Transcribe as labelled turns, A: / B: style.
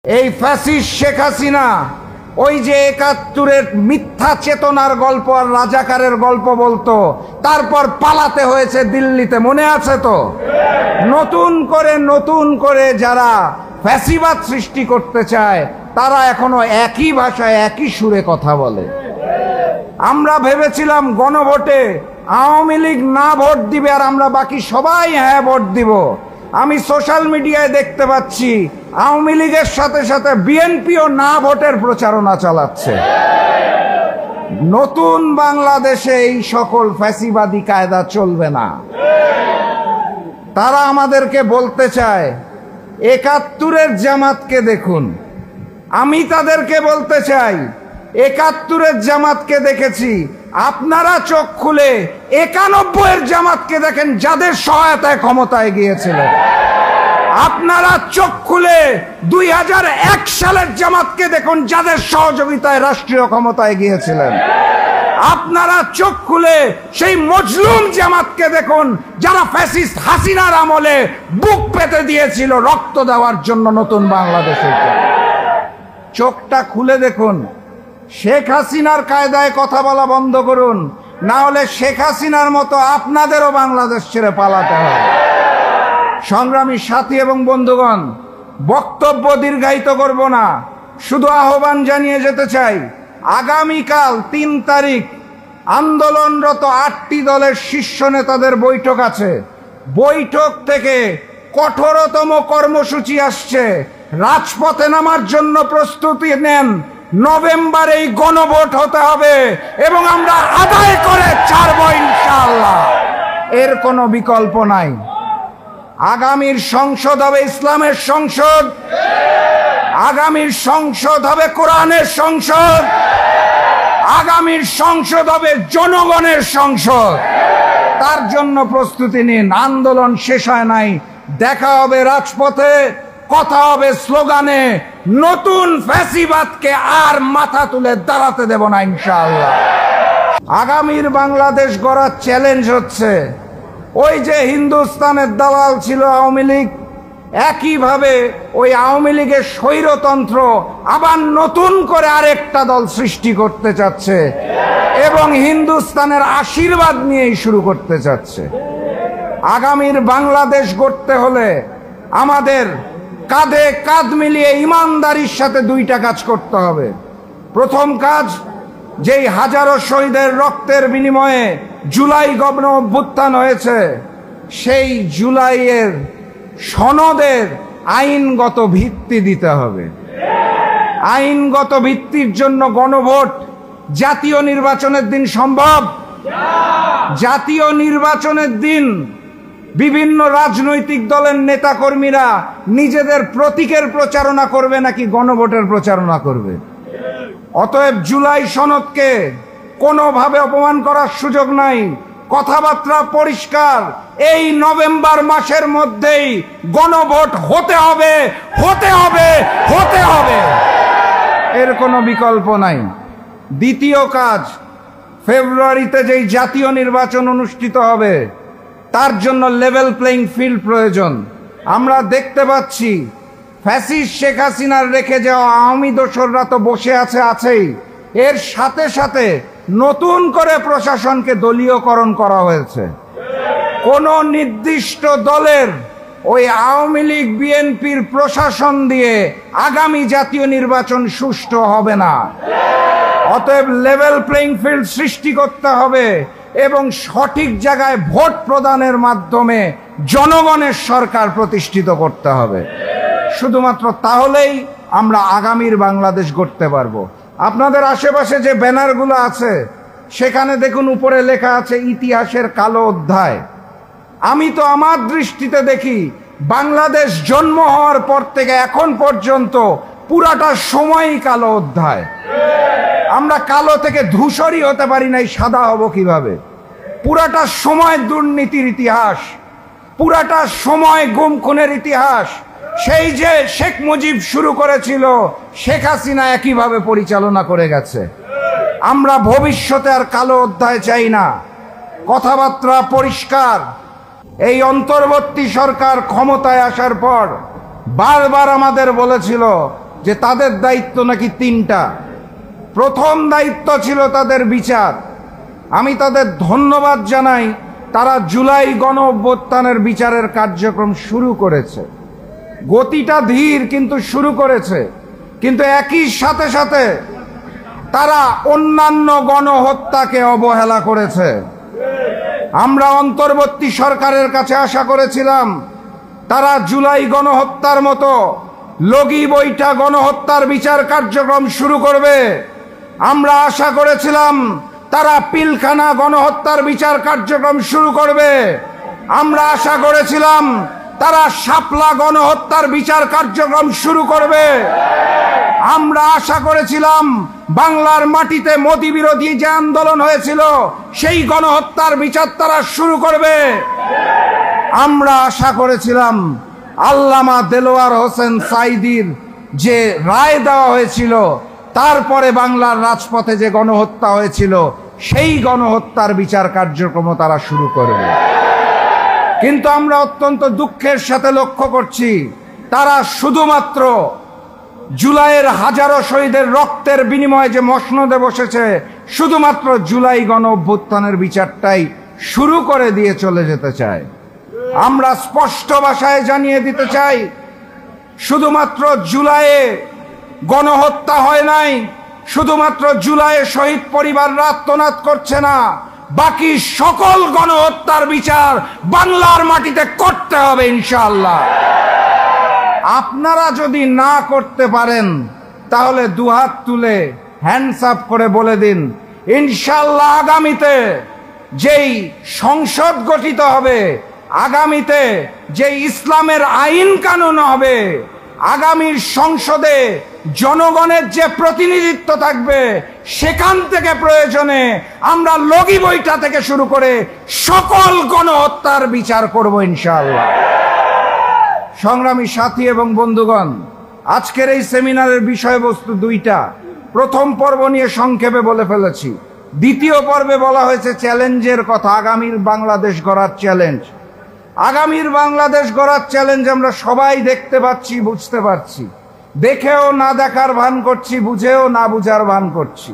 A: এই ফ্যাসিস্ট শেখ হাসিনা ওই যে ৭১-এর মিথ্যা চেতনার গল্প আর রাজাকারের গল্প বলতো, তারপর পালাতে হয়েছে দিল্লিতে, মনে আছে তো? নতুন করে যারা ফ্যাসিবাদ সৃষ্টি করতে চায় তারা এখনো একই ভাষায় একই সুরে কথা বলে। আমরা ভেবেছিলাম গণভোটে আওয়ামী লীগ না ভোট দিবে আর আমরা বাকি সবাই হ্যাঁ ভোট দিব। আমি সোশ্যাল মিডিয়ায় দেখতে পাচ্ছি আওয়ামী লীগের সাথে সাথে বিএনপিও না ভোটের প্রচারণা চালাচ্ছে। নতুন বাংলাদেশে এই সকল ফ্যাসিবাদী কায়দা চলবে না। তারা আমাদেরকে বলতে চায় ৭১-এর জামাতকে দেখুন। আমি তাদেরকে বলতে চাই ৭১-এর জামাতকে দেখেছি, আপনারা চোখ খুলে ৯১-এর জামাতকে দেখেন যাদের সহায়তায় ক্ষমতায় গিয়েছিলেন। আপনারা চোখ খুলে ২০০১ সালের জামাতকে দেখুন যাদের সহযোগিতায় রাষ্ট্রীয় ক্ষমতায় গিয়েছিলেন। আপনারা চোখ খুলে সেই মজলুম জামাতকে দেখুন যারা ফ্যাসিস্ট হাসিনার আমলে বুক পেতে দিয়েছিল রক্ত দেওয়ার জন্য নতুন বাংলাদেশে। চোখটা খুলে দেখুন, শেখ হাসিনার কায়দায় কথা বলা বন্ধ করুন, না হলে শেখ হাসিনার মতো আপনাদেরও বাংলাদেশ ছেড়ে পালাতে হবে। সংগ্রামী সাথী এবং বন্ধুগণ, বক্তব্য দীর্ঘায়িত করব না, শুধু আহ্বান জানিয়ে যেতে চাই, আগামীকাল ৩ তারিখ আন্দোলনরত ৮টি দলের শীর্ষ নেতাদের বৈঠক আছে। বৈঠক থেকে কঠোরতম কর্মসূচি আসছে। রাজপথে নামার জন্য প্রস্তুতি নেন। নভেম্বরে এই গণভোট হতে হবে এবং আমরা আদায় করে ছাড়ব ইনশাআল্লাহ। এর কোনো বিকল্প নাই। আগামীর সংসদ হবে ইসলামের সংসদ, আগামীর সংসদ হবে কোরআনের সংসদ, আগামীর সংসদ হবে জনগণের সংসদ। তার জন্য প্রস্তুতি নিন। আন্দোলন শেষ হয় নাই, দেখা হবে রাজপথে, কথা হবে স্লোগানে। নতুন ফ্যাসিবাদকে আর মাথা তুলে দাঁড়াতে দেব না ইনশাআল্লাহ। আগামীর বাংলাদেশ গড়ার চ্যালেঞ্জ হচ্ছে, ওই যে হিন্দুস্তানের দালাল ছিল আওয়ামী লীগ, একইভাবে ওই আওয়ামী লীগের স্বৈরতন্ত্র আবার নতুন করে আরেকটা দল সৃষ্টি করতে চাচ্ছে এবং হিন্দুস্তানের আশীর্বাদ নিয়েই শুরু করতে চাচ্ছে। আগামীর বাংলাদেশ গড়তে হলে আমাদের কাঁধে কাঁধ মিলিয়ে ইমানদারির সাথে 2টা কাজ করতে হবে। প্রথম কাজ, যেই হাজারো শহীদের রক্তের বিনিময়ে জুলাই গণ অভ্যুত্থান হয়েছে, সেই জুলাইয়ের সনদের আইনগত ভিত্তি দিতে হবে। আইনগত ভিত্তির জন্য গণভোট জাতীয় নির্বাচনের দিন সম্ভব। জাতীয় নির্বাচনের দিন বিভিন্ন রাজনৈতিক দলের নেতাকর্মীরা নিজেদের প্রতীকের প্রচারণা করবে নাকি গণভোটের প্রচারণা করবে? অতএব জুলাই সনদকে কোনোভাবে অপমান করার সুযোগ নাই। কথাবার্তা পরিষ্কার, এই নভেম্বর মাসের মধ্যেই গণভোট হতে হবে, হতে হবে, হতে হবে। এর কোনো বিকল্প নাই। দ্বিতীয় কাজ, ফেব্রুয়ারিতে যেই জাতীয় নির্বাচন অনুষ্ঠিত হবে তার জন্য লেভেল প্লেইং ফিল্ড প্রয়োজন। আমরা দেখতে পাচ্ছি ফ্যাসিস্ট শেখ হাসিনার রেখে যাওয়া আওয়ামী দোসররা তো বসে আছেই, এর সাথে সাথে নতুন করে প্রশাসনকে দলীয়করণ করা হয়েছে। কোন নির্দিষ্ট দলের ওই আওয়ামী লীগ বিএনপির প্রশাসন দিয়ে আগামী জাতীয় নির্বাচন সুষ্ঠু হবে না। অতএব লেভেল প্লেইং ফিল্ড সৃষ্টি করতে হবে এবং সঠিক জায়গায় ভোট প্রদানের মাধ্যমে জনগণের সরকার প্রতিষ্ঠিত করতে হবে। শুধুমাত্র তাহলেই আমরা আগামীর বাংলাদেশ গড়তে পারবো। আপনাদের আশেপাশে যে ব্যানারগুলো আছে সেখানে দেখুন উপরে লেখা আছে ইতিহাসের কালো অধ্যায়। আমি তো আমার দৃষ্টিতে দেখি বাংলাদেশ জন্ম হওয়ার পর থেকে এখন পর্যন্ত পুরাটা সময়ই কালো অধ্যায়। আমরা কালো থেকে ধূসরই হতে পারি নাই, সাদা হব কিভাবে? পুরাটা সময় দুর্নীতির ইতিহাস, পুরাটা সময় গুম খুনের ইতিহাস। সেই যে শেখ মুজিব শুরু করেছিল, শেখ হাসিনা একইভাবে পরিচালনা করে গেছে। আমরা ভবিষ্যতে আর কালো অধ্যায় চাই না। কথাবার্তা পরিষ্কার। এই অন্তর্বর্তী সরকার ক্ষমতায় আসার পর বারবার আমাদের বলেছিল যে তাদের দায়িত্ব নাকি 3টা। প্রথম দায়িত্ব ছিল তাদের বিচার। আমি তাদের ধন্যবাদ জানাই, তারা জুলাই গণ অভ্যুত্থানের বিচারের কার্যক্রম শুরু করেছে। গতিটা ধীর, কিন্তু শুরু করেছে। কিন্তু একই সাথে সাথে তারা অন্যান্য গণহত্যাকে অবহেলা করেছে। আমরা অন্তর্বর্তী সরকারের কাছে আশা করেছিলাম তারা জুলাই গণহত্যার মতো লগি বৈঠা গণহত্যার বিচার কার্যক্রম শুরু করবে। আমরা আশা করেছিলাম তারা পিলখানা গণহত্যার বিচার কার্যক্রম শুরু করবে। আমরা আশা করেছিলাম তারা শাপলা গণহত্যার বিচার কার্যক্রম শুরু করবে। আমরা আশা করেছিলাম বাংলার মাটিতে মোদি বিরোধী যে আন্দোলন হয়েছিল সেই গণহত্যার বিচার তারা শুরু করবে। আমরা আশা করেছিলাম আল্লামা দেলোয়ার হোসেন সাঈদীর যে রায় দেওয়া হয়েছিল, তারপরে বাংলার রাজপথে যে গণহত্যা হয়েছিল সেই গণহত্যার বিচার কার্যক্রম তারা শুরু করবে। কিন্তু আমরা অত্যন্ত দুঃখের সাথে লক্ষ্য করছি তারা শুধুমাত্র জুলাইয়ের হাজারো শহীদের রক্তের বিনিময়ে যে মসনদে বসেছে, শুধুমাত্র জুলাই গণ অভ্যুত্থানের বিচারটাই শুরু করে দিয়ে চলে যেতে চায়। আমরা স্পষ্ট ভাষায় জানিয়ে দিতে চাই, শুধুমাত্র জুলাইয়ে গণহত্যা হয় নাই, শুধুমাত্র জুলাইয়ে শহীদ পরিবাররা আত্মনাদ করছে না, বাকি সকল গণহত্যার বিচার বাংলার মাটিতে করতে হবে ইনশাআল্লাহ। আপনারা যদি না করতে পারেন তাহলে দুহাত তুলে হ্যান্ডস আপ করে বলে দিন, ইনশাআল্লাহ আগামীতে যেই সংসদ গঠিত হবে, আগামীতে যে ইসলামের আইন কানুন হবে, আগামীর সংসদে জনগণের যে প্রতিনিধিত্ব থাকবে, সেখান থেকে প্রয়োজনে আমরা লগি বৈঠা থেকে শুরু করে সকল গণহত্যার বিচার করব ইনশাআল্লাহ। সংগ্রামী সাথী এবং বন্ধুগণ, আজকের এই সেমিনারের বিষয়বস্তু 2টা। প্রথম পর্ব নিয়ে সংক্ষেপে বলে ফেলেছি। দ্বিতীয় পর্বে বলা হয়েছে চ্যালেঞ্জের কথা, আগামীর বাংলাদেশ গড়ার চ্যালেঞ্জ। আগামীর বাংলাদেশ গড়ার চ্যালেঞ্জ আমরা সবাই দেখতে পাচ্ছি, বুঝতে পারছি। দেখেও না দেখার ভান করছি, বুঝেও না বুঝার ভান করছি।